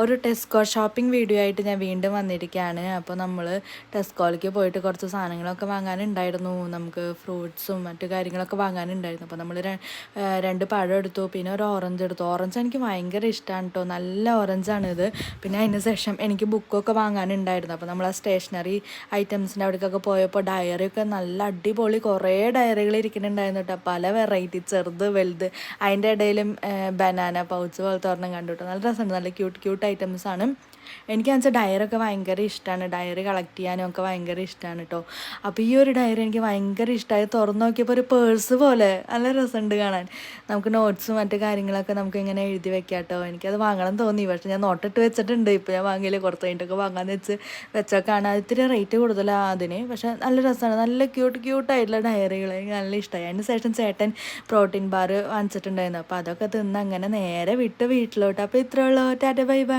ഒരു Tesco shopping video ആയിട്ട് ഞാൻ വീണ്ടും വന്നിരിക്കുകയാണ്. അപ്പോൾ നമ്മൾ ടെസ്കോയിലേക്ക് പോയിട്ട് കുറച്ച് സാധനങ്ങളൊക്കെ വാങ്ങാനുണ്ടായിരുന്നു. നമുക്ക് ഫ്രൂട്ട്സും മറ്റു കാര്യങ്ങളൊക്കെ വാങ്ങാനുണ്ടായിരുന്നു. അപ്പോൾ നമ്മൾ രണ്ട് പഴം എടുത്തു, പിന്നെ ഒരു ഓറഞ്ച് എടുത്തു. ഓറഞ്ച് എനിക്ക് ഭയങ്കര ഇഷ്ടമാണ് കേട്ടോ, നല്ല ഓറഞ്ചാണിത്. പിന്നെ അതിന് ശേഷം എനിക്ക് ബുക്കൊക്കെ വാങ്ങാനുണ്ടായിരുന്നു. അപ്പോൾ നമ്മൾ ആ സ്റ്റേഷനറി ഐറ്റംസിൻ്റെ അവിടേക്കൊക്കെ പോയപ്പോൾ ഡയറിയൊക്കെ നല്ല അടിപൊളി കുറേ ഡയറികൾ ഇരിക്കുന്നുണ്ടായിരുന്നു കേട്ടോ, പല വെറൈറ്റി, ചെറുത് വലുത്. അതിൻ്റെ ഇടയിലും ബനാന പൗച്ച് പോലത്തെ ഒരെണ്ണം കണ്ടു കേട്ടോ, നല്ല രസമുണ്ട്, നല്ല ക്യൂട്ട് ഐറ്റംസാണ്. എനിക്കാണെന്ന് വെച്ചാൽ ഡയറൊക്കെ ഭയങ്കര ഇഷ്ടമാണ്, ഡയറി കളക്ട് ചെയ്യാനും ഒക്കെ ഭയങ്കര ഇഷ്ടമാണ് കേട്ടോ. അപ്പോൾ ഈ ഒരു ഡയറി എനിക്ക് ഭയങ്കര ഇഷ്ടമായി. തുറന്ന് നോക്കിയപ്പോൾ ഒരു പേഴ്സ് പോലെ നല്ല രസമുണ്ട് കാണാൻ. നമുക്ക് നോട്ട്സും മറ്റു കാര്യങ്ങളൊക്കെ നമുക്ക് ഇങ്ങനെ എഴുതി വെക്കാം കേട്ടോ. എനിക്കത് വാങ്ങണം തോന്നി, പക്ഷേ ഞാൻ നോട്ടിട്ട് വെച്ചിട്ടുണ്ട്. ഇപ്പോൾ ഞാൻ വാങ്ങിയില്ല, കുറച്ച് കഴിഞ്ഞിട്ടൊക്കെ വാങ്ങാമെന്ന് വെച്ചൊക്കെയാണ്. ഇത്തിരി റേറ്റ് കൂടുതലാണ് അതിന്, പക്ഷേ നല്ല രസമാണ്, നല്ല ക്യൂട്ടായിട്ടുള്ള ഡയറികൾ എനിക്ക് നല്ല ഇഷ്ടമായി. അതിന് ശേഷം ചേട്ടൻ പ്രോട്ടീൻ ബാർ വാങ്ങിച്ചിട്ടുണ്ടായിരുന്നു. അപ്പോൾ അതൊക്കെ തിന്ന് അങ്ങനെ നേരെ വിട്ട് വീട്ടിലോട്ട്. അപ്പോൾ ഇത്രയുള്ളൂ. Tata bye by.